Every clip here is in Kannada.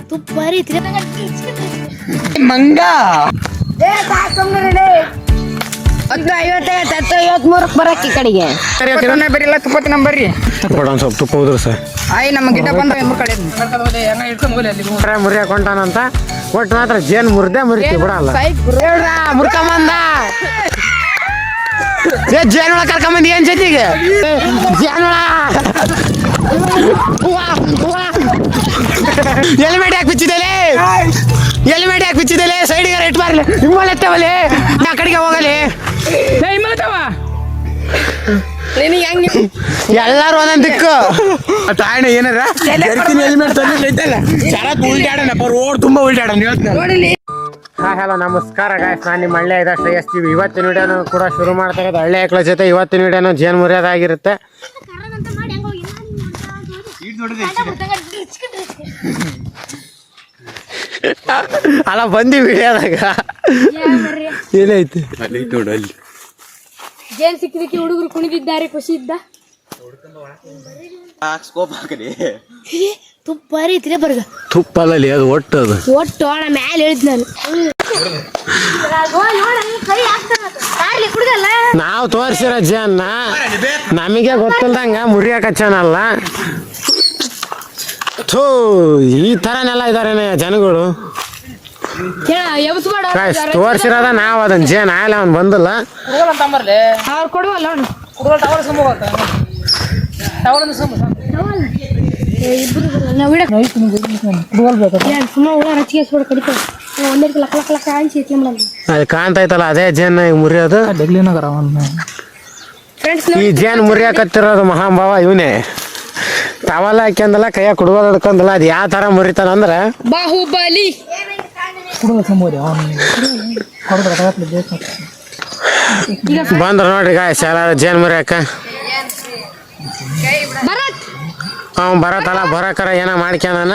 ತುಪ್ಪಾರಿ ಮಂಗ 50-53 ಬರಕ್ಕೆ ಕಡೆಗೆ ಬರಿಲ್ಲ ತುಪ್ಪತ್ತಿ ನಮ್ಮ ಬರ್ರಿ ಸ್ವಲ್ಪ ತುಪ್ಪ ಹೋದ್ರು ಸರ್ ಆಯ್ ನಮ್ಮ ಗಿಡ ಬಂದ ಕಡೆ ಮುರಿಯ ಕೊಂಟಾನಂತ ಒಟ್ಟು ಮಾತ್ರ ಜೇನ್ ಮುರಿದೇ ಮುರಿತಿ ಬಿಡಲ್ಲ ಮುರ್ಕೊಂಬಂದ ಜೇನುಳ ಕರ್ಕೊಂಬಂದಿ ಏನ್ ಜೊತೆಗೆ ಜೇನುಳ ಹೆಲ್ಮೆಟ್ ಯಾಕೆ ಬಿಚ್ಚಿದಲೆ ಹೆಲ್ಮೆಟ್ ಯಾಕೆ ಬಿಚ್ಚಿದಲೆ ಸೈಡಿಗೆ ರೇಟ್ ಮಾರ್ಲಿ ನಿಮ್ಮಲ್ಲಿ ಎತ್ತವಲ್ಲಿ ನಾ ಕಡೆಗೆ ಹೋಗಲಿ ಎಲ್ಲಾರು ಒಂದೊಂದು ದಿಕ್ಕು ತಾಯಣ್ಣ ಏನಾರ ಹೆಲ್ಮೆಟ್ ತಂದಿಲ್ಲ ಶರತ್ ಉಲ್ಟಾಡನಪ್ಪ ರೋಡ್ ತುಂಬಾ ಉಲ್ಟಾಡನ್ ಹೇಳ್ತೀನಿ. ಹಾಯ್ ಹಲೋ ನಮಸ್ಕಾರ ಗಾಯ್ಸ್, ನಾನು ನಿಮ್ಮ ಹಳ್ಳಿ ಇದ ಶ್ರೇಯಸ್ತೀವಿ. ಇವತ್ತಿನ ವಿಡಿಯೋನು ಕೂಡ ಶುರು ಮಾಡ್ತಾ ಇರೋದು ಹಳ್ಳಿ ಐಕ್ಳ ಜೊತೆ. ಇವತ್ತಿನ ವಿಡಿಯೋನು ಜೇನು ಮುರಿಯೋದಾಗಿರುತ್ತೆ. ಅಲ್ಲ ಬಂದಿ ವಿಡಿಯೋದಾಗ ಏನೈತಿ ನೋಡು ಅಲ್ಲಿ ಜೇನ್ ಸಿಕ್ಕಿದಕ್ಕೆ ಹುಡುಗರು ಕುಣಿದಿದ್ದಾರೆ, ಖುಷಿ ಇದ್ದ ತುಪ್ಪಾರಿ ಇದ್ರೆ ಬರ್ಗ ತುಪ್ಪಲ್ಲಿ ಅದು ಒಟ್ಟು ಅಣ್ಣ ಮ್ಯಾಲೆ ಹೇಳಿದ್ ನಾನು ನಾವು ತೋರಿಸಿರೋ ಜೇನ್ನ ನಮಗೆ ಗೊತ್ತಿಲ್ದಂಗ ಮುರಿಯಕಚ್ಚನಲ್ಲ. ಥೂ ಈ ಥರನೆಲ್ಲ ಇದಾರೆ ಜನಗಳು. ತೋರಿಸಿರೋದ ನಾವು ಅದನ್ನ ಜೇನ್ ಆಯ್ಲ ಅವ್ನು ಬಂದಿಲ್ಲ. ಅವ್ರು ಕೊಡುವಲ್ಲ ಅದು ಕಾಣ್ತೈತಲ್ಲ ಅದೇ ಜೇನ್ ಮುರಿಯೋದು. ಈ ಜೇನ್ ಮುರಿಯಕತ್ತಿರೋದು ಮಹಾಭಾವ ಇವನೇ. ಟವಲ್ ಹಾಕ್ಯಂದಲ್ಲ ಕೈಯಾಗ ಕುಡ್ಗೋದು ಹಿಡ್ಕೊಂಡಲ್ಲ. ಅದು ಯಾವ ತರ ಮುರಿತಾನಂದ್ರ ಬಾಹುಬಲಿ ಬಂದ್ರ ನೋಡ್ರಿ ಗಾಯ್ಸ್ ಎಲ್ಲಾರು ಜೇನ್ ಮುರಿಯಾಕ. ಅವ್ ಬರತ್ತಲ್ಲ ಬರಕರ ಏನೋ ಮಾಡ್ಕ್ಯಾನ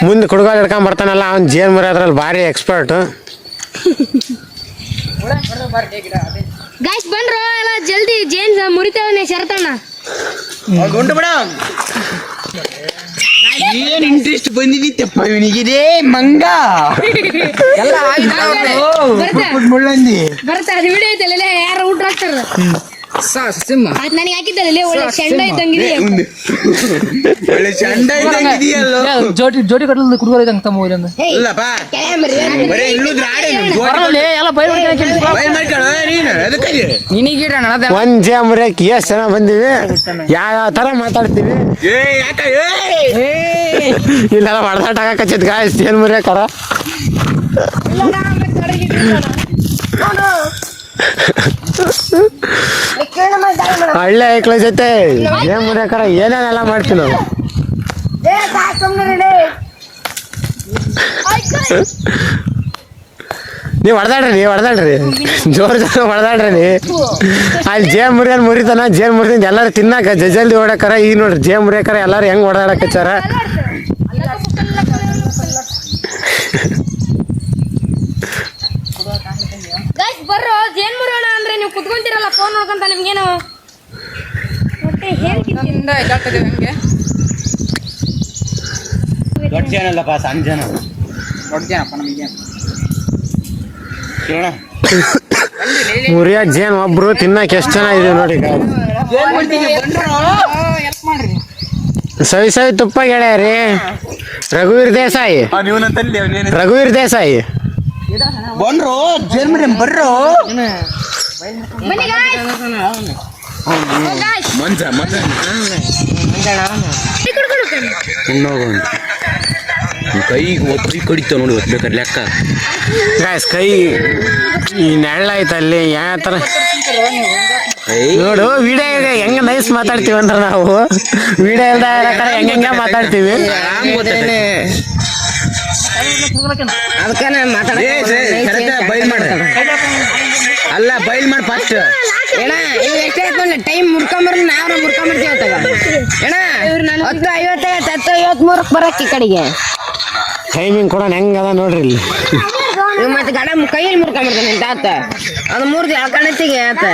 ಮುಂದೆ ಕುಡ್ಗೋದು ಹಿಡ್ಕೊಂಡ್ ಬರ್ತಾನಲ್ಲ ಅವ್ನು ಜೇನ್ ಮುರಿಯೋದ್ರಲ್ಲಿ ಭಾರಿ ಎಕ್ಸ್ಪರ್ಟ್. ಗಾಯ್ಸ್ ಬಂದ್ರು ಎಲ್ಲ ಜಲ್ದಿ ಜೇನ್ ಮುರಿತೇವನೆ ಶರತಣ್ಣ. ಏನ್ ಇಂಟ್ರೆಸ್ಟ್ ಬಂದಿದ್ದಿತ್ತಪ್ಪ ಇವನಿಗಿದೆ ಮಂಗ ಮುಳ್ಳಂದಿ ಬರ್ತಾ ಅದು ವಿಡಿಯೋ ಐತಲ್ಲ ಯಾರು ಊಟ ಹಾಕ್ತಾರ ನನಗೆ ಹಾಕಿದ್ದಲ್ಲ ಒಳ್ಳೆ ಶೆಂಡ ಇದ್ದಂಗಿದೆ. ಜೋಡಿ ಜೋಡಿ ಕಟ್ಟಲ್ ಕುಡುಗರ ಇದ್ದಂಗ ತಮ್ಮ ಒಂದ್ ಜೇ ಮುರಿಯಕ್ ಎಷ್ಟ್ ಜನ ಬಂದಿವಿ, ಯಾವ ತರ ಮಾತಾಡ್ತೀವಿ. ಇಲ್ಲೆಲ್ಲ ಹೊಡೆದಾಟ ಆಗಕಚ್ಚಿದ್ ಗಾಯ್ಸ್ ಜೇನ್ ಮುರಿಯಕಾರ. ಹಳ್ಳಿ ಐಕ್ಳ ಜೊತೆ ಜೇನ್ ಮುರಿಯಕಾರ ಏನೇನೆಲ್ಲ ಮಾಡ್ತೀವಿ ನಾವು. ನೀವು ಹೊಡೆದಾಡ್ರಿ ಜೋರ್ ಹೊಡೆದಾಡ್ರಿ. ಅಲ್ಲಿ ಜೇನ್ ಮುರಿಯನ್ ಮುರಿತಾನ. ಜೇನ್ ಮುರಿದಿಂದ ಎಲ್ಲಾರು ತಿನ್ನಾಕ ಜಲ್ದಿ ಹೊಡಕಾರ. ಈಗ ನೋಡ್ರಿ ಜೇನ್ ಮುರಿಯಕಾರ ಎಲ್ಲಾರು ಹೆಂಗ್ ಹೊಡೆದಾಡಕಚ್ಚಾರ. ಬರ್ರೋ ಜೇನ್ ಮುರಿಯೋಣ ಅಂದ್ರೆ ನೀವು ಕುತ್ಕೊಂತೀರಲ್ಲ ಫೋನ್ ನೋಡ್ಕೊಂತ ನಿಮ್ಗೇನು ದೊಡ್ಡ ಜನಲ್ಲಪ್ಪ ಸಣ್ಣ ಜನ ದೊಡ್ಡ ಜನಪ್ಪ ನಮಗೆ ಮುರಿಯಾಕ ಜೇನ್ ಒಬ್ರು ತಿನ್ನಾಕ ಎಷ್ಟ್ ಜನ ಇದೆ ನೋಡಿ. ಸವಿ ಸವಿ ತುಪ್ಪ ಗೆಳೆಯರಿ. ರಘುವೀರ್ ದೇಸಾಯಿ ಬಂದ್ರು ಜರ್ಮನಿ ಬರ್ರು ಕೈ ಒತ್ತಿ ಕಡಿತಾವ ನೋಡಿ ಒತ್ಬೇಕಾದ್ರೆ ಲೆಕ್ಕ ಗಾಯ್ಸ್. ಕೈ ಈ ನೆಳ್ಳ ಐತಲ್ಲಿ ಯಾವ ತರ ನೋಡು. ವಿಡಿಯೋ ಹೆಂಗ ನೈಸ್ ಮಾತಾಡ್ತೀವಿ ಅಂದ್ರೆ ನಾವು ವಿಡಿಯೋ ಇಲ್ದ ಹೆಂಗ ಮಾತಾಡ್ತೀವಿ. ಅಲ್ಲ ಬೈಲ್ ಮಾಡಿ ಫಸ್ಟ್ ಟೈಮ್ ಮುರ್ಕೊಂಬರ್ ನಾವ್ ಮುರ್ಕೊಂಬರ್ತೀವಿ ಅಣ್ಣ. 50-53 ಬರಕ್ಕೆ ಕಡೆಗೆ ಟೈಮಿಂಗ್ ಕೊಡೋಣ ಹೆಂಗದ ನೋಡ್ರಿ ಇಲ್ಲಿ. ಮತ್ತೆ ಗಡ ಕೈಯಲ್ಲಿ ಮುರ್ಕೊಂಬರ್ತಾನೆ ತಾತ ಅದು ಮೂರ್ತಿ ಕಣತಿಗೆ ಆತ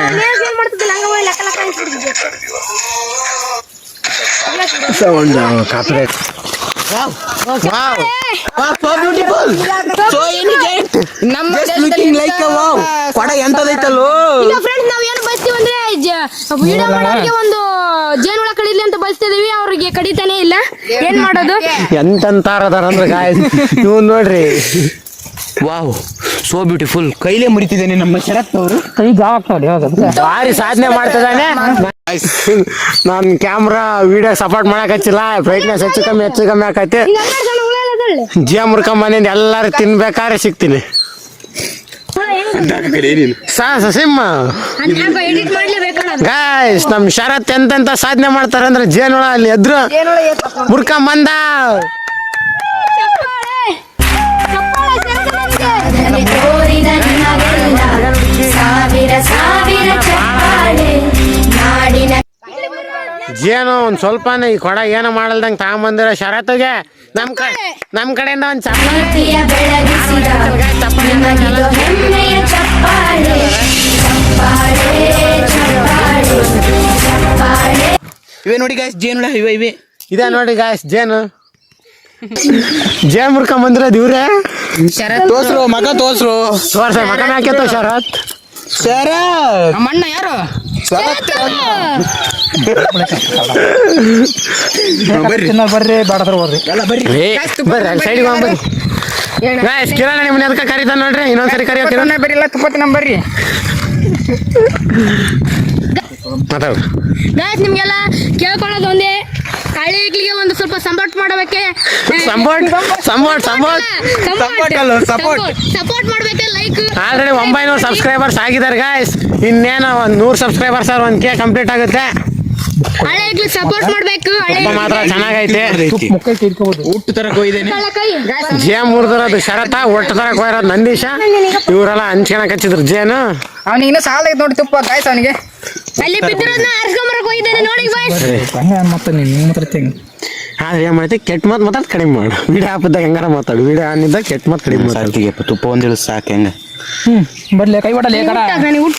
sound copyright. Wow, so beautiful, so elegant. Just looking like a wow. ಕೊಡ ಎಂತದೈತಲ್ಲೋ. ಈಗ ಫ್ರೆಂಡ್ಸ್ ನಾವ್ ಏನು ಬಯಸ್ತೀವಿ ಅಂದ್ರೆ ವಿಡಿಯೋ ಮಾಡೋರಿಗೆ ಒಂದು ಜೇನುಳ ಕಡಿಲಿ ಅಂತ ಬಯಸ್ತಿದೀವಿ, ಅವ್ರಿಗೆ ಕಡಿತಾನೆ ಇಲ್ಲ, ಏನ್ ಮಾಡೋದು? ಎಂತಾರದಾರ ಅಂದ್ರೆ ಗಾಯ ನೀವು ನೋಡ್ರಿ. Wow, so beautiful. ಕೈಲೇ ಮುರಿತಿದ್ದೇನೆ ನಮ್ಮ ಶರತ್ ಅವರು. ಭಾರಿ ಸಾಧನೆ ಮಾಡ್ತಿದ್ದಾನೆ. ನಾನ್ ಕ್ಯಾಮ್ರಾ ವಿಡಿಯೋ ಸಪೋರ್ಟ್ ಮಾಡಕ್ ಹಚ್ಚಿಲ್ಲ, ಬ್ರೈಟ್ನೆಸ್ ಹೆಚ್ಚು ಕಮ್ಮಿ ಆಕೈತಿ. ಜಿಯ ಮುರ್ಕೊಂಬಂದಿಂದ ಎಲ್ಲಾರು ತಿನ್ಬೇಕಾದ್ರೆ ಸಿಗ್ತೀನಿ. ಸಿಂಹ ಗಾಯ್ಸ್, ನಮ್ ಶರತ್ ಎಂತೆಂತ ಸಾಧನೆ ಮಾಡ್ತಾರ ಅಂದ್ರೆ ಜೇನುಳ ಅಲ್ಲಿ ಎದ್ರು ಮುರ್ಕೊಂಬಂದ. ಜೇನು ಒಂದ್ ಸ್ವಲ್ಪನೇ ಈ ಕೊಡ ಏನೋ ಮಾಡಲ್ದಂಗ ತಗೊಂಬಂದಿರ ಶರತ್ಗೆ ನಮ್ ಕಡೆಯಿಂದ ಒಂದ್ ಇವೆ ನೋಡಿ ಗಾಯ್ಸ್ ಜೇನುಳ ಇವೆ ಇದೆ ನೋಡಿ ಗಾಯ್ಸ್ ಜೇನು ಮುರ್ಕೊಂಬಂದಿರೋದು ಇವ್ರೆ. ತೋರ್ಸ್ರು ಮಗ ತೋರ್ಸ್ರು ಮಗ ಹಾಕ್ಯತ ಶರತ್. ಅಣ್ಣ ಯಾರು? ಬರ್ರಿ ಬಾಡದ್ರ ಬರ್ರಿ ಸೈಡ್ಗೆ ಹೋಗ್ಬರ್ರಿ. ಕಿರಣ ನಿಮ್ಮನ್ನ ಅದಕ್ಕೆ ಕರೀತಾನ ನೋಡ್ರಿ, ಇನ್ನೊಂದ್ಸರಿ ಕರಿಯೋ ಕಿರಣ. ಬರಿಲ್ಲ ತುಪ್ಪತ್ ನಮ್ಮ ಬರ್ರಿ ಮಾತಾಡು. ಗಾಯ್ಸ್ ನಿಮ್ಗೆಲ್ಲ ಕೇಳ್ಕೊಳ್ಳೋದು ಒಂದೇ, ಹಳ್ಳಿ ಈಗ್ಲಿಗೆ ಒಂದು ಸ್ವಲ್ಪ ಸಪೋರ್ಟ್ ಮಾಡಬೇಕೆ, ಸಪೋರ್ಟ್ ಮಾಡ್ಬೇಕೆ. ಲೈಕ್ ಆಲ್ರೆಡಿ 900 ಸಬ್ಸ್ಕ್ರೈಬರ್ಸ್ ಆಗಿದ್ದಾರೆ ಗಾಯ್ಸ್. ಇನ್ನೇನು 100 ಸಬ್ಸ್ಕ್ರೈಬರ್ಸ್ ಅವ್ರು 1K ಕಂಪ್ಲೀಟ್ ಆಗುತ್ತೆ. ಹಳೆ ಈಗ್ಲಿ ಸಪೋರ್ಟ್ ಮಾಡ್ಬೇಕು. ಮಾತ್ರ ಚೆನ್ನಾಗೈತೆ. ಊಟ ತರಕ್ ಹೋಗಿದ್ದೇನೆ. ಜೇನ್ ಮುರಿದಿರೋದು ಶರತ, ಒಟ್ಟು ತರಕ್ ಹೋಗಿರೋದು ನಂದೀಶ. ಇವರೆಲ್ಲ ಹಂಚ್ಕೊಳಕ್ ಹಚ್ಚಿದ್ರು ಜೇನು. ಅವನಿಗೆ ಇನ್ನೂ ಸಾಲ ಐತೆ ನೋಡಿ ತುಪ್ಪ ಗಾಯ್ಸ್ ಅವನಿಗೆ. ಅಲ್ಲಿ ಬಿದ್ದಿರೋದನ್ನ ಆರ್ಸ್ಕೊಂಬರಕ್ ಹೋಗಿದ್ದೇನೆ ನೋಡಿ ಗಾಯ್ಸ್. ಆದ್ರೆ ಏನ್ ಮಾಡ್ತಿ, ಕೆಟ್ಟ ಮಾತು ಮಾತಾಡ್ ಕಡಿಮೆ ಮಾಡು. ವಿಡಿಯೋ ಹಾಕಿದಾಗ ಹೆಂಗಾರ ಮಾತಾಡು, ವಿಡಿಯೋ ಆನಿದ್ದಾಗ ಕೆಟ್ಟ ಮಾತು ಕಡಿಮೆ ಮಾತಾಡು. ತುಪ್ಪ ಒಂದಿಳು ಸಾಕು. ಹೆಂಗ ಬರ್ಲಿ ಕೈ ಒಡಲಿ ಊಟ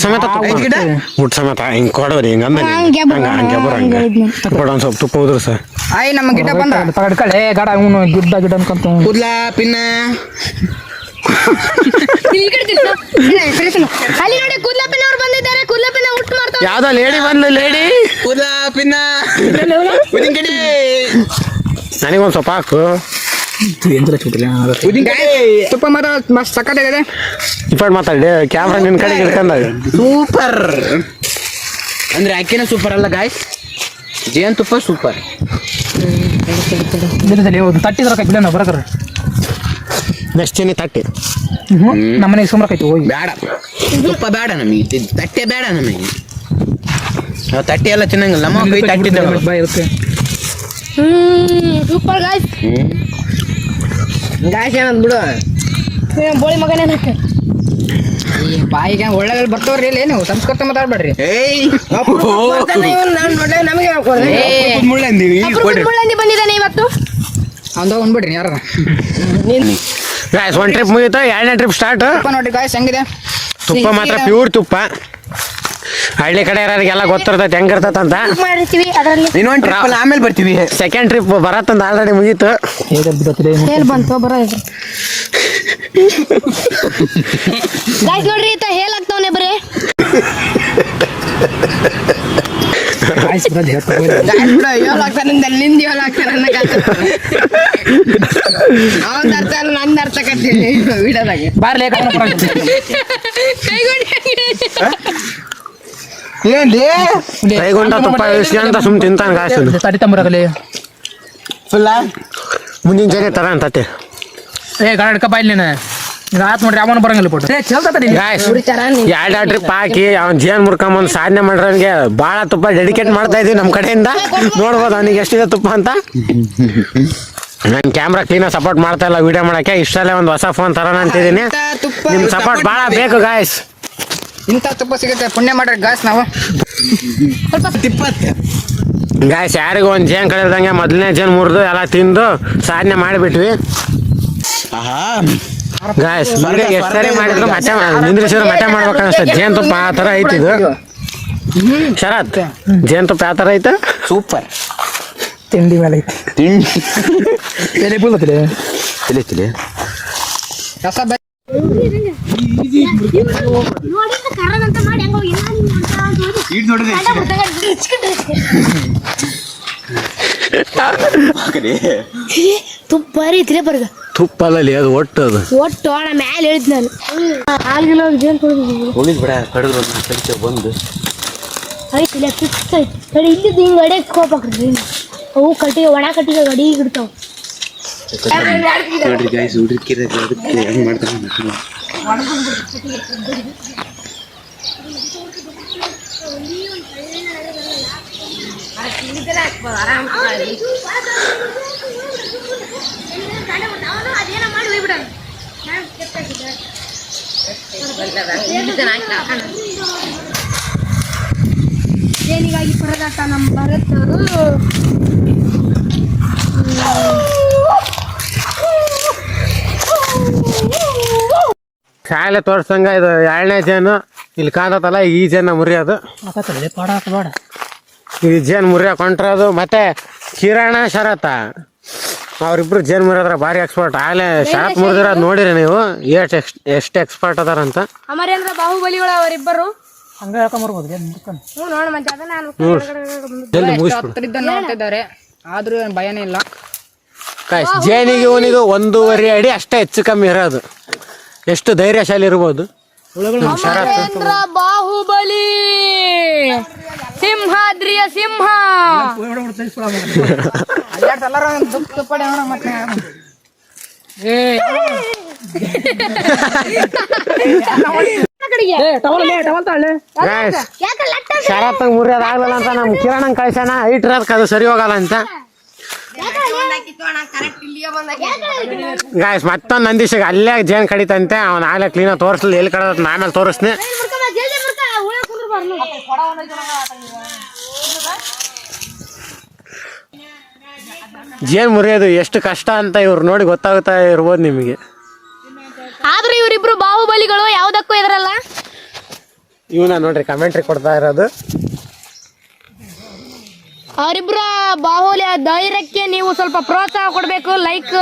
ಸಮೇತ ಹಿಂಗ್ ಕೊಡೋರಿ ಕೊಡ ಒಂದ್ ಸ್ವಲ್ಪ ತುಪ್ಪ ಹೋದ್ರು ಸರ್. ಆಯ್ ನಮ್ಮ ಗಿಡ ಬಂದ ತಗಡ್ಕಳೆ ಗಾಡ ಅವನು ಗಿಡ್ಡ ಅನ್ಕೊಂತ ಕೂದ್ಲ ಪಿನ್ನ ಅಲ್ಲಿ ನೋಡಿ ಕೂದ್ಲಪ್ಪಿನ ಅವ್ರು ಬಂದಿದ್ದಾರೆ. ಕೂದ್ಲಪ್ಪಿನ ಊಟ ಮಾಡ್ತಾರೆ. ಯಾವ್ದೋ ಲೇಡಿ ಬಂದ್ಲು, ಲೇಡಿ ಕೂದ್ಲ ಪಿನ್ನ ನನಗೊಂದ್ ಸ್ವಲ್ಪ ಹಾಕು. ತುಪ್ಪ ಮಸ್ತ್ ಸಕ್ಕತ್ತಾಗಿದೆ. ಇಪ್ಪಟ್ ಮಾತಾಡಿ, ಕ್ಯಾಮ್ರಾ ನಿನ್ ಕಡೆಗೆ ಇಟ್ಕೊಂಡಾಗ ಸೂಪರ್ ಅಂದ್ರೆ ಅಕ್ಕಿನ ಸೂಪರ್ ಅಲ್ಲ ಗಾಯ್ಸ್, ಜೇನ್ ತುಪ್ಪ ಸೂಪರ್. ತಟ್ಟಿದ್ರ ಕೈ ಬಿಡ ಬರಕರ ನೆಕ್ಸ್ಟ್ ಏನಿ ತಟ್ಟಿ ನಮ್ಮನೆಗೆ ಸುಮ್ರಕೈತಿ ಹೋಗಿ. ಬೇಡ ತುಪ್ಪ ಬೇಡ ನಮಗೆ, ತಟ್ಟೆ ಬೇಡ ನಮಗೆ. ನಾವು ತಟ್ಟೆ ಎಲ್ಲ ತಿನ್ನಂಗಿಲ್ಲ, ನಮ್ಮ ಕೈ ತಟ್ಟಿದ್ದೇವೆ. Super guys. ಗಾಯ್ಸ್ ಏನಂದ್ ಬಿಡು, ಬೋಳಿ ಮಗನೇ ಹಾಕ ಬಾಯಿಗೆ ಒಳ್ಳೆ ಬರ್ತವ್ರಿ. ಇಲ್ಲಿ ಏನು ಸಂಸ್ಕೃತ ಮಾತಾಡ್ಬೇಡ್ರಿ. ಮುಳ್ಳಂದಿ ಬಂದಿದ್ದಾನೆ ಇವತ್ತು. ಅಂದ ಉಣ್ಬಿಡ್ರಿ ಯಾರ. ಗಾಯ್ಸ್ ಒಂದ್ ಟ್ರಿಪ್ ಮುಗಿತು, 2ನೇ ಟ್ರಿಪ್ ಸ್ಟಾರ್ಟ್. ತುಪ್ಪ ನೋಡ್ರಿ ಗಾಯ್ಸ್ ಹೆಂಗಿದೆ. ತುಪ್ಪ ಮಾತ್ರ ಪ್ಯೂರ್ ತುಪ್ಪ. ಹಳ್ಳಿ ಕಡೆ ಇರೋರಿಗೆಲ್ಲ ಗೊತ್ತಿರ್ತೈತೆ ಹೆಂಗಿರ್ತೈತೆ ಅಂತ. ಮಾಡಿರ್ತೀವಿ ಅದರಲ್ಲಿ. ಇನ್ನೊಂದು ಟ್ರಿಪ್ ಆಮೇಲೆ ಬರ್ತೀವಿ. ಸೆಕೆಂಡ್ ಟ್ರಿಪ್ ಬರತ್ತಂತ ಆಲ್ರೆಡಿ ಮುಗೀತು. ಹೇಲ್ ಬಂತು ಬರೋದು ಗಾಯ್ಸ್ ನೋಡ್ರಿ ಈತ ಹೇಲ್ ಆಗ್ತಾವನೆ ಬರೀ. ಅವನ ಅರ್ಥ ಅಲ್ಲ ನನ್ನ ಅರ್ಥ ಕಟ್ತೀನಿ ವಿಡಿಯೋದಾಗ. ಬಾರ್ಲಿ ಕೈಗೊಂಡ ತುಪ್ಪ ಅಂತ ಸುಮ್ ತಿಂತಾನ ಗಾಯ್ಸ್. ತಡಿ ತಂಬರಗಲಿ ಫುಲ್ಲ ಮುಂದಿನ ಜನ ತರ ಅಂತತೆ. ಗಾಡ ಹಿಡ್ಕ ಬಾಯ್ಲಿ ನೀನು ಈಗ ಆತ್ ನೋಡ್ರಿ ಅವನು ಬರಂಗಿಲ್ಲ ಪಟ್ಟು ಗಾಯ್ಸ್ 2 ಟ್ರಿಪ್ ಹಾಕಿ ಅವ್ನ್ ಜೇನ್ ಮುರ್ಕೊಂಬಂದ್ ಸಾಧನೆ ಮಾಡ್ರವ್ನಿಗೆ ಬಾಳ ತುಪ್ಪ ಡೆಡಿಕೇಟ್ ಮಾಡ್ತಾ ಇದೀವಿ ನಮ್ ಕಡೆಯಿಂದ. ನೋಡ್ಬೋದು ಅವನಿಗೆ ಎಷ್ಟಿದೆ ತುಪ್ಪ ಅಂತ. ನನ್ ಕ್ಯಾಮ್ರಾ ಕ್ಲೀನಾಗಿ ಸಪೋರ್ಟ್ ಮಾಡ್ತಾ ಇಲ್ಲ ವಿಡಿಯೋ ಮಾಡಕ್ಕೆ. ಇಷ್ಟಲ್ಲೇ ಒಂದು ಹೊಸ ಫೋನ್ ತರೋಣ ಅಂತಿದ್ದೀನಿ. ನಿಮ್ ಸಪೋರ್ಟ್ ಬಾಳ ಬೇಕು ಗಾಯ್ಸ್. ಇಂಥ ತುಪ್ಪ ಸಿಗುತ್ತೆ, ಪುಣ್ಯ ಮಾಡ್ರಿ ಗಾಯ್ಸ್. ನಾವು ಗಾಯ್ಸ್ ಯಾರಿಗೂ ಒಂದ್ ಜೇನ್ ಕಳಿದಂಗೆ ಮೊದಲನೇ ಜೇನ್ ಮುರಿದು ಎಲ್ಲ ತಿಂದು ಸಾಧನೆ ಮಾಡಿಬಿಟ್ವಿ ಗಾಯ್ಸ್. ಎಷ್ಟೇ ಮಾಡಿದ್ರು ಮತ್ತೆ ನಿಂದ್ರಿಸಿದ್ರು ಮತ್ತೆ ಮಾಡ್ಬೇಕು ಅನ್ಸ್ತದೆ. ಜೇನ್ ತುಪ್ಪ ಆ ತರ ಐತಿದು. ಶರತ್ ಜೇನುತುಪ್ಪ ಯಾವ ಥರ ಐತೆ? ಸೂಪರ್. ತಿಂಡಿ ಮೇಲೆ ಐತಿ. ತಿಂಡಿ ತಲೆ ಬೀಳ್ತದೆ. ತಿಳಿತಿಲಿ ಕಸ ತುಪ್ಪ ರೀತಿಲೇ ಬರ್ಗ ತುಪ್ಪದಲ್ಲಿ ಅದು ಒಟ್ಟು ಅದು ಒಟ್ಟು ಅಣ್ಣ ಮ್ಯಾಲೆ ಹೇಳಿದ್ ನಾನು 4 ಕಿಲೋ ಜೇನು ಕೊಡಿದ್ವಿ ಉಳಿದ್ ಬಿಡ ಕಡಿದ್ರು ಕಡಿತೇವೆ ಬಂದು ಐತಿಲ್ಲ ಫಿಕ್ಸ್ ಐತಿ ಕಡೆ ಇಲ್ಲಿದ್ದು ಹಿಂಗೆ ಅಡಿಯಕ್ಕೆ ಹೋಗ್ಬೇಕ್ರಿ ಅವು ಕಟ್ಟಿಗೆ ಒಣ ಕಟ್ಟಿಗೆ ಗಡಿ ಇಡ್ತಾವ ನೋಡ್ರಿ ಗಾಯ್ಸ್ ಹುಡುಕಿರ ಅದಕ್ಕೆ ಹೆಂಗ್ ಮಾಡ್ತಾರೆ ಏನಿಗಾಗಿ ಪರದಾಟ ನಮ್ಮ ಭರತ್ ಶಾಲೆ ತೋರ್ಸಂಗ ಇದು 2ನೇ ಜೇನು ಇಲ್ಲಿ ಕಾಣತಲ್ಲ ಈ ಜೇನ ಮುರಿಯೋದು ಬೇಡ ಈ ಜೇನು ಮುರಿಯೋಕೆ ಹೊಂಟ್ರದು ಮತ್ತೆ ಕಿರಣ ಶರತ ಅವ್ರಿಬ್ರು ಜೇನು ಮುರಿಯೋದ್ರ ಭಾರಿ ಎಕ್ಸ್ಪರ್ಟ್ ಆಗಲೇ ಶರತ್ ಮುರಿದಿರೋದು ನೋಡಿರಿ ನೀವು ಎಷ್ಟು ಎಕ್ಸ್ಪರ್ಟ್ ಅದಾರಂತ ಅಮರೇಂದ್ರ ಬಾಹುಬಲಿಗಳು ಅವರಿಬ್ಬರು ಹಂಗ ಹೇಳ್ಕೊಂಬರ್ಬೋದು ಹ್ಞೂ ನೋಡು ಮತ್ತೆ ಅದನ್ನ ನಾನು ಜಲ್ದಿ ಮುಗಿಸ್ಬಿಡು ಹತ್ತರಿಂದ ನೋಡ್ತಿದ್ದಾರೆ ಆದ್ರೂ ಏನ್ ಭಯನೇ ಇಲ್ಲ. ಕಾಯ್ಸ್ ಜೇನಿಗೆ ಇವನಿಗೆ 1.5 ಅಡಿ ಅಷ್ಟೇ ಹೆಚ್ಚು ಕಮ್ಮಿ ಇರೋದು. ಎಷ್ಟು ಧೈರ್ಯಶಾಲಿ ಇರ್ಬೋದು ಶರತ್. ಅಮರೇಂದ್ರ ಬಾಹುಬಲಿ ಸಿಂಹಾದ್ರಿಯ ಸಿಂಹ ಶರತ್ ಮುರಿಯೋದು ಆಗ್ಲಿಲ್ಲ ಅಂತ ನಮ್ ಕಿರಣ್ ಕಳ್ಸೋಣ ಹೈಟ್ ಇರೋದಕ್ಕೆ ಅದು ಸರಿ ಹೋಗಲ್ಲ ಅಂತ ಗಾಯ್ಸ್ ಮತ್ತೊಂದು ನಂದೀಶಿಗೆ ಅಲ್ಲೇ ಜೇನ್ ಕಡಿತಂತೆ ಅವ್ನ ಆಗ್ಲೇ ಕ್ಲೀನಾಗಿ ತೋರಿಸ್ಲಿ ಎಲ್ಲಿ ಕಡೋದು ಆಮೇಲೆ ತೋರಿಸ್ನಿ. ಜೇನ್ ಮುರಿಯೋದು ಎಷ್ಟು ಕಷ್ಟ ಅಂತ ಇವ್ರು ನೋಡಿ ಗೊತ್ತಾಗುತ್ತಾ ಇರ್ಬೋದು ನಿಮಗೆ. ಆದ್ರೂ ಇವರಿಬ್ರು ಬಾಹುಬಲಿಗಳು ಯಾವ್ದಕ್ಕೂ ಇದ್ರಲ್ಲ. ಇವನ ನೋಡ್ರಿ ಕಮೆಂಟ್ರಿ ಕೊಡ್ತಾ ಇರೋದು. ಅವರಿಬ್ರ ಬಾಹುಬಲಿಯ ಧೈರ್ಯಕ್ಕೆ ನೀವು ಸ್ವಲ್ಪ ಪ್ರೋತ್ಸಾಹ ಕೊಡ್ಬೇಕು. ಲೈಕ್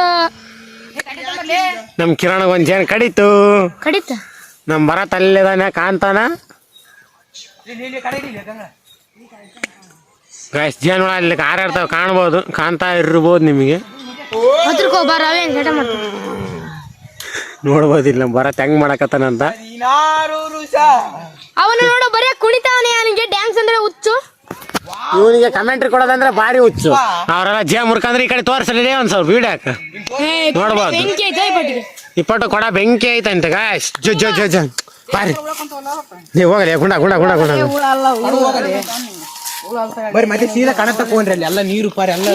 ನಮ್ ಕಿರಣ ಒಂದ್ ಜೇನ್ ಕಡಿತು. ಕಡಿತ ನಮ್ ಭರತ್ ಅಲ್ಲಿದಾನೆ ಕಾಂತಾನ. ಗಾಯ್ಸ್ ಜೇನು ಅಲ್ಲಿ ಹಾರಾಡ್ತಾವ ಕಾಣ್ಬೋದು, ಕಾಣ್ತಾ ಇರ್ಬೋದು ನಿಮಗೆ. ನೋಡ್ಬೋದಿಲ್ಲ ನಮ್ಮ ಭರತ್ ಹೆಂಗ್ ಮಾಡಕತ್ತಾನಂತ. ಅವನು ನೋಡು ಬರೀ ಕುಣಿತಾವನೆ, ಅವನಿಗೆ ಡ್ಯಾನ್ಸ್ ಅಂದ್ರೆ ಹುಚ್ಚು. ಇವನಿಗೆ ಕಮೆಂಟ್ರಿ ಕೊಡೋದಂದ್ರೆ ಭಾರಿ ಹುಚ್ಚು. ಅವರೆಲ್ಲ ಜೇ ಮುರ್ಕಂದ್ರೆ ಈ ಕಡೆ ತೋರಿಸಲಿ ಒಂದ್ ಸ್ವಲ್ಪ ವಿಡಿಯೋ ಹಾಕ ನೋಡ್ಬೋದು. ಇಪ್ಪಟ್ಟು ಕೊಡ ಬೆಂಕಿ ಐತಂತೆ ಗಾಯ್ಸ್. ಜೋ ಜೋ ಜೋ ಜೋ ಬಾರಿ ನೀವು ಹೋಗಲಿ ಗುಂಡ ಗುಂಡ ಗುಂಡ ಗುಂಡ ಬರೀ ಮತ್ತೆ ಸೀದಾ ಕಣ ತಕೊಂಡ್ರಿ ಅಲ್ಲಿ ಎಲ್ಲ ನೀರು ಪಾರಿ ಎಲ್ಲ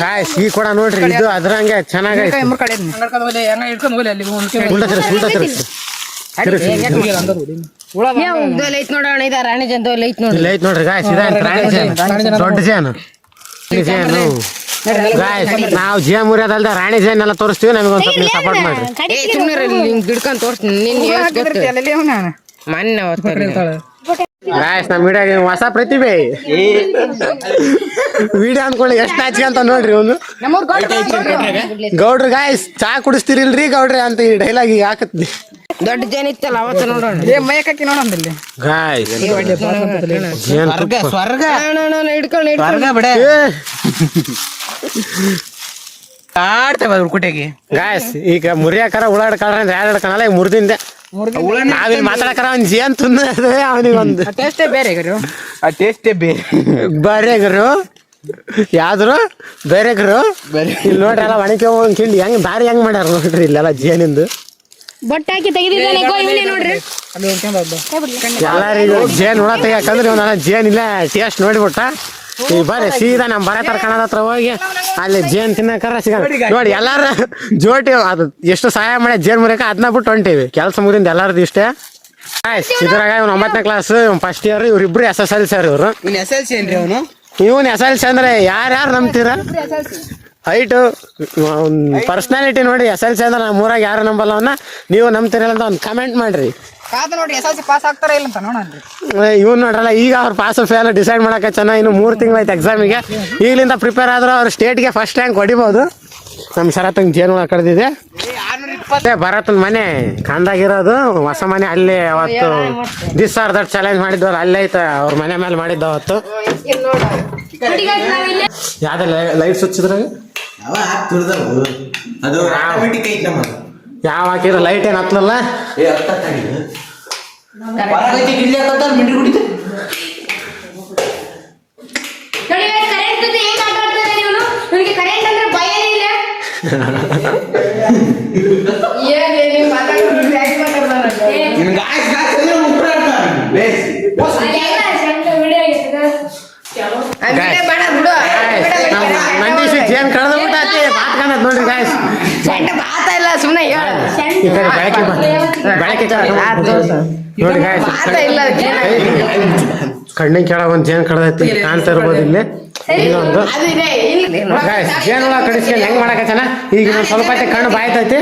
ಗಾಯ್ಸ್. ಈ ಕೊಡ ನೋಡ್ರಿ ಇದು ಅದ್ರಂಗೆ ಚೆನ್ನಾಗೈತೆ. ಉಲ್ಟಾ ತಿರ್ಸಿ ಉಲ್ಟಾ ತಿರ್ಸಿ ನೋಡೋಣ ಇದ ರಾಣಿ ಜಂತ ಲೈಟ್ ನೋಡಿ. ಲೈಟ್ ನೋಡ್ರಿ ಗಾಯ್ಸ್, ಇದ ರಾಣಿ ಜೇನು, ದೊಡ್ಡ ಜೇನು. ಜೇನು ಗಾಯ್ಸ್ ನಾವು ಜೇ ಮುರಿಯೋದಲ್ದ ರಾಣಿ ಜೇನ್ ಎಲ್ಲ ತೋರಿಸ್ತೀವಿ. ನಮಗೆ ಒಂದ್ ಸ್ವಲ್ಪ ಸಪೋರ್ಟ್ ಮಾಡ್ರಿ. ಗಿಡ್ಕೊಂಡ್ ತೋರಿಸ್ತೀನಿ ಮೊನ್ನೆ ಗಾಯ್ಸ್ ನಮ್ಮ ವಿಡಿಯೋಗೆ ಹೊಸ ಪ್ರತಿಭೆ ವಿಡಿಯೋ ಅನ್ಕೊಳ್ಳಿ ಎಷ್ಟು ನಾಚಿಕೆ ಅಂತ ನೋಡ್ರಿ. ಒಂದು ಗೌಡ್ರಿ ಗಾಯ್ಸ್ ಚಾ ಕುಡಿಸ್ತಿರಿಲ್ರಿ ಗೌಡ್ರಿ ಅಂತ ಈ ಡೈಲಾಗ್ ಈಗ ಹಾಕತ್ತಿ. ದೊಡ್ಡ ಜೇನ್ ಇತ್ತಲ್ಲ ಅವತ್ತು ನೋಡೋಣ ಮಯಕಿ ನೋಡೋಣ ಗಾಯ್ಸ್ ಸ್ವರ್ಗ ಸ್ವರ್ಗ ಬಿಡ ಆಡ್ತೇವೆ ಅದ್ರ ಕುಟೆಗೆ. ಗಾಯ್ಸ್ ಈಗ ಮುರಿಯಾಕರ ಉಳ್ಳಾಡ್ಕಳ್ರ ಅಂದ್ರೆ ಯಾರು ಹಿಡ್ಕಣಲ್ಲ. ಈಗ ಮುರಿದಿಂದೆ ನಾವಿಲ್ಲಿ ಮಾತಾಡಕರ ಒಂದ್ ಜೇನ್ ತಿಂದ್ರೆ ಅವನಿಗೆ ಒಂದು ಟೇಸ್ಟೇ ಬೇರೆ ಆ ಟೇಸ್ಟೇ ಬೇರೆಗರು ಯಾವ್ದ್ರು ಬೇರೆಗರು ಇಲ್ಲಿ ನೋಡ್ರಿ ಎಲ್ಲ ಒಣಕೆ ಹೋಗಿ ಕಿಂಡಿ ಹೆಂಗ್ ದಾರಿ ಹೆಂಗ್ ಮಾಡ್ಯಾರ ನೋಡ್ರಿ ಇಲ್ಲೆಲ್ಲ ಜೇನಿಂದು ಬಟ್ಟೆ ಹಾಕಿ ತೆಗೆದಿದ್ದಾನೆ ನೋಡ್ರಿ. ಎಲ್ಲರಿಗೂ ಜೇನ್ ಹುಳ ತೆಗಿಯಾಕಂದ್ರೆ ಇವನ ಜೇನ್ ಇಲ್ಲ ಟೇಸ್ಟ್ ನೋಡಿಬಿಟ್ಟ. ಈ ಬರ್ರಿ ಸೀದಾ ನಮ್ಮ ಬರ ತರ್ಕಣದ ಹತ್ರ ಹೋಗಿ ಅಲ್ಲಿ ಜೇನ್ ತಿನ್ನಕರ ಸಿಗಲ್ಲ ನೋಡಿ. ಎಲ್ಲಾರ ಜೋಟಿ ಅದು ಎಷ್ಟು ಸಹಾಯ ಮಾಡಿ ಜೇನ್ ಮುರಿಯಕ ಅದನ್ನ ಬಿಟ್ಟು ಹೊಂಟೀವಿ. ಕೆಲಸ ಮುಗಿದಿಂದ ಎಲ್ಲಾರದು ಇಷ್ಟೇ. ಇದ್ರಾಗ ಇವ್ನು 9ನೇ ಕ್ಲಾಸ್, ಇವ್ನು ಫಸ್ಟ್ ಇಯರ್, ಇವ್ರಿಬ್ರು SSLC ಇವ್ರು. SSLC ಏನ್ರಿ ಅವನು? ಇವನ್ SSLC ಅಂದ್ರೆ ಯಾರ್ಯಾರು ನಂಬ್ತೀರ? ಹೈಟು ಪರ್ಸನಾಲಿಟಿ ನೋಡಿ SSLC ಅಂದ್ರೆ ನಮ್ಮ ಊರಾಗ ಯಾರು ನಂಬಲ್ಲ ಅವನ್ನ. ನೀವು ನಂಬ್ತೀರಲ್ಲ ಅಂತ ಒಂದು ಕಮೆಂಟ್ ಮಾಡ್ರಿ. ಕಾದ ನೋಡಿ SLC ಪಾಸ್ ಆಗ್ತಾರ ಇಲ್ಲ ಅಂತ ನೋಡನ್ರಿ. ಇವ್ನು ನೋಡ್ರಲ್ಲ ಈಗ ಅವ್ರು ಪಾಸ್ ಫೇಲ್ ಡಿಸೈಡ್ ಮಾಡಕ್ಕೆ ಚೆನ್ನಾಗಿ ಇನ್ನು 3 ತಿಂಗಳಾಯ್ತು ಎಕ್ಸಾಮಿಗೆ. ಈಗಲಿಂದ ಪ್ರಿಪೇರ್ ಆದ್ರೆ ಅವ್ರು ಸ್ಟೇಟ್ಗೆ ಫಸ್ಟ್ ರ್ಯಾಂಕ್ ಹೊಡಿಬೋದು. ನಮ್ಮ ಶರತ್ತಂಗೆ ಜೇನುಳ ಕಡ್ದಿದೆ. ಭರತನ ಮನೆ ಕಂದಾಗಿರೋದು ಹೊಸ ಮನೆ ಅಲ್ಲಿ ಅವತ್ತು ದಿಸ್ ಆರ್ ದಟ್ ಚಾಲೆಂಜ್ ಮಾಡಿದ್ವಲ್ಲ ಅಲ್ಲೇ ಐತೆ ಅವ್ರ ಮನೆ ಮೇಲೆ ಮಾಡಿದ್ದ ಅವತ್ತು. ಯಾವ್ದು ಲೈಟ್ ಸ್ವಿಚ್ ಇದ್ರಾಗ ಯಾವ ಹಾಕಿದ್ರೆ ಲೈಟ್ ಏನು ಹತ್ತಲ್ಲ. ನಂದೀಶ್ ಜೇನ್ ಕಳೆದ ಬಿಟ್ಟಾತಿ ಮಾತ್ ಕಾಣತ್ ನೋಡ್ರಿ ಗಾಯ್ಸ್. ನೋಡಿ ಗಾಯ್ಸ್ ಕಣ್ಣಿಗೆ ಕೆಳಗ ಒಂದು ಜೇನ್ ಕಳೆದೈತಿ ಕಾಣ್ತಾ ಇರ್ಬೋದು ಇಲ್ಲಿ. ಇನ್ನೊಂದು ಗಾಯ್ಸ್ ಜೇನುಳ ಕಡಿಸ್ಕೊಂಡು ಹೆಂಗ್ ಮಾಡಕತ್ತನ ಈಗ ಇನ್ನೊಂದು ಸ್ವಲ್ಪ ಕಣ್ಣು ಬಾಯ್ತೈತಿ.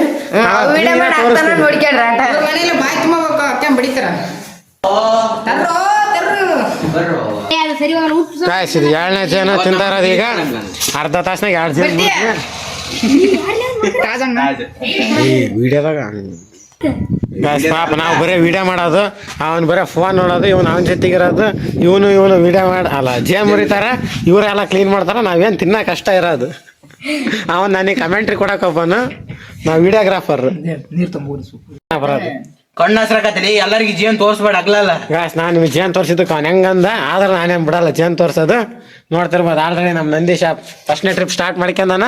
ಗಾಯ್ಸ್ ಇದು 2ನೇ ಜೇನು ತಿಂತಾರದು ಈಗ ಅರ್ಧ ತಾಸ್ನಾಗ 2 ಜೇನು ವಿಡಿಯೋದಾಗ. ಗಾಯ್ಸ್ ಪಾಪ ನಾವು ಬರೀ ವಿಡಿಯೋ ಮಾಡೋದು, ಅವನು ಬರೀ ಫೋನ್ ನೋಡೋದು, ಇವನು ಅವನ ಜೊತೆಗಿರೋದು, ಇವನು ವಿಡಿಯೋ ಅಲ್ಲ ಜೇನ್ ಮುರಿತಾರ, ಇವರೆಲ್ಲ ಕ್ಲೀನ್ ಮಾಡ್ತಾರ, ನಾವೇನು ತಿನ್ನೋ ಕಷ್ಟ ಇರೋದು. ಅವನು ನನಗೆ ಕಮೆಂಟ್ರಿ ಕೊಡಕ್ಕೆ ಒಬ್ಬನು, ನಾವು ವಿಡಿಯೋಗ್ರಾಫರ್ ಬರೋದು. ಕಣ್ಣು ಹಸ್ರಾಕತ್ತಲಿ ಎಲ್ಲರಿಗೂ ಜೇನ್ ತೋರಿಸ್ಬೇಡ ಆಗ್ಲಲ್ಲ. ಗಾಯ್ಸ್ ನಾನು ನಿಮಗೆ ಜೇನ್ ತೋರಿಸಿದ್ದಕ್ಕೆ ಅವ್ನು ಹೆಂಗಂದ, ಆದ್ರೆ ನಾನೇನು ಬಿಡಲ್ಲ ಜೇನ್ ತೋರಿಸೋದು. ನೋಡ್ತಿರ್ಬೋದು ಆಲ್ರೆಡಿ ನಮ್ಮ ನಂದೀಶ ಫಸ್ಟ್ನೇ ಟ್ರಿಪ್ ಸ್ಟಾರ್ಟ್ ಮಾಡ್ಕೊಂಡಾನ.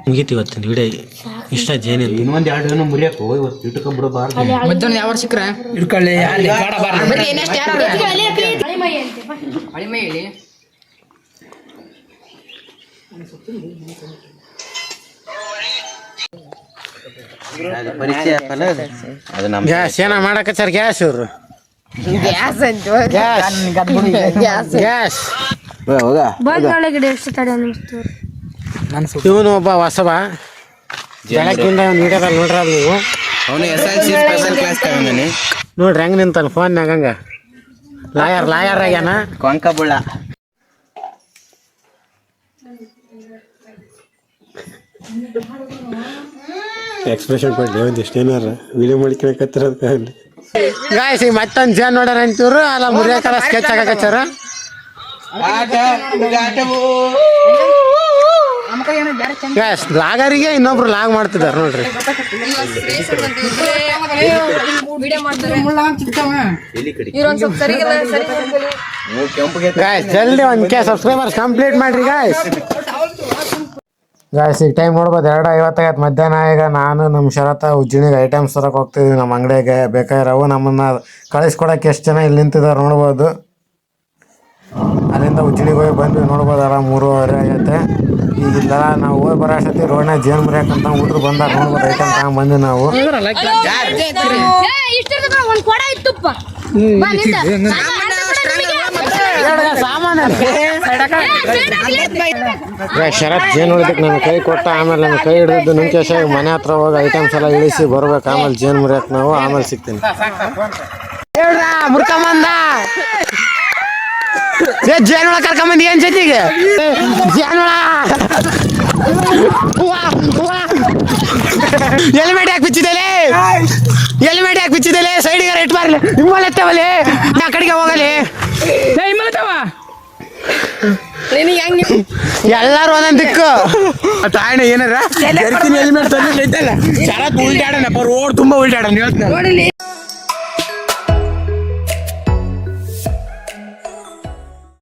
ಮುಗೀತಿ ಇವತ್ತಿನ ವಿಡಿಯೋ ಇಷ್ಟ ಜೇನು ಇನ್ನೊಂದು 2 ದಿನ ಮುರಿಯಕ್ಕೆ ಹೋಗಿ ಇಟ್ಕೊಂಡ್ಬಿಡಬಾರ್ದು. ಯಾವ ಸಿಕ್ಕ್ರ ಇಟ್ಕೊಳ್ಳಿ ಗ್ಯಾಸ್ ಏನ ಮಾಡಕ ಸರ್ ಗ್ಯಾಸ್ ಇವ್ರು ಗ್ಯಾಸ್ ಇವನು ಒಬ್ಬ ಹೊಸಬ ಬೆಳಗ್ಗಿಂದ ವಿಡಿಯೋದಲ್ಲಿ ನೋಡ್ರ ನೀವು ನೋಡ್ರಿ ಹೆಂಗ್ ನಿಂತಾನ ಫೋನ್ಯಾಗ ಹಂಗ ಲಾಯರ್ ಆಗ್ಯಾನ ಕೊಂಕಬುಳ್ಳ. ಎಕ್ಸ್ಪ್ರೆಷನ್ ಕೊಡ್ಲಿ ಒಂದಿಷ್ಟು ಏನಾರ ವಿಡಿಯೋ ಮಾಡ್ಕೊಳಕತ್ತಿರೋದು. ಗಾಯ್ಸ್ ಈಗ ಮತ್ತೊಂದು ಜೇನ್ ನೋಡ್ಯಾರ ಅಂತಿವ್ರು ಅಲ್ಲ ಮುರಿಯಾಕರ ಸ್ಕೆಚ್ ಹಾಕಕಚ್ಚಾರ. ಗಾಯ್ಸ್ ಲಾಗರಿಗೆ ಇನ್ನೊಬ್ರು ಲಾಗ್ ಮಾಡ್ತಿದಾರ ನೋಡ್ರಿ. ಗಾಯ್ಸ್ ಜಲ್ದಿ 1K ಸಬ್ಸ್ಕ್ರೈಬರ್ಸ್ ಕಂಪ್ಲೀಟ್ ಮಾಡ್ರಿ ಗಾಯ್ಸ್. ಗಾಯ್ಸ್ ಈಗ ಟೈಮ್ ನೋಡ್ಬೋದು 2:50 ಮಧ್ಯಾಹ್ನ. ಈಗ ನಾನು ನಮ್ಮ ಶರತ ಉಜ್ಜಿಣಿಗೆ ಐಟಮ್ಸ್ ತರಕ್ಕೆ ಹೋಗ್ತಿದ್ವಿ ನಮ್ಮ ಅಂಗಡಿಯಾಗೆ ಬೇಕಾಗಿರೋವು. ನಮ್ಮನ್ನು ಕಳಿಸ್ಕೊಡಕ್ಕೆ ಎಷ್ಟು ಜನ ಇಲ್ಲಿ ನಿಂತಿದ್ದಾರೆ ನೋಡ್ಬೋದು. ಅಲ್ಲಿಂದ ಉಜ್ಜಿಣಿಗೆ ಹೋಗಿ ಬಂದ್ವಿ ನೋಡ್ಬೋದಲ್ಲ 3:30 ಆಗೈತೆ. ಈಗ ಇಲ್ಲ ನಾವು ಹೋಗಿ ಬರೋ ಅಷ್ಟೊತ್ತಿ ರೋಡ್ನಾಗ ಜೇನು ಮುರಿಯಾಕಂತ ಹುಡುಗರು ಬಂದಾಗ ನೋಡ್ಬೋದು ಐಟಮ್ ತಗೊಂಡ್ಬಂದು ನಾವು. ಶರತ್ ಜೇನು ಹೊಡಿದಕ್ಕೆ ನನ್ನ ಕೈ ಕೊಟ್ಟ, ಆಮೇಲೆ ನನ್ನ ಕೈ ಹಿಡಿದಿದ್ದು ನಿಂಕೇಶ ಮನೆ ಹತ್ರ ಹೋಗಿ ಐಟಮ್ಸ್ ಎಲ್ಲ ಇಳಿಸಿ ಬರ್ಬೇಕು. ಆಮೇಲೆ ಜೇನು ಮುರಿಯಕ್ಕೆ ನಾವು ಆಮೇಲೆ ಸಿಗ್ತೀನಿ. ಮುರ್ಕೊಂಬಂದ ಜೇನುಳ ಕರ್ಕೊಂಬಂದಿ ಏನ್ ಜೊತೆಗೆ ಜೇನುಳ ಹೆಲ್ಮೆಟ್ ಯಾಕೆ ಬಿಚ್ಚಿದಲೆ ಸೈಡಿಗೆ ರೇಟ್ ಮಾರ್ಲಿ ನಿಮ್ಮಲ್ಲೆತ್ತವಲೆ ನಾ ಕಡೆಗೆ ಹೋಗಲಿ ಎಲ್ಲಾರು ಒಂದೊಂದು ದಿಕ್ಕು. ತಾಯಣ್ಣ ಏನಾರ ಹೆಲ್ಮೆಟ್ ತಂದಿಲ್ಲ ಶರತ್ ಉಲ್ಟಾಡನಪ್ಪ ರೋಡ್ ತುಂಬಾ ಉಲ್ಟಾಡನ ಹೇಳ್ತೀನಿ.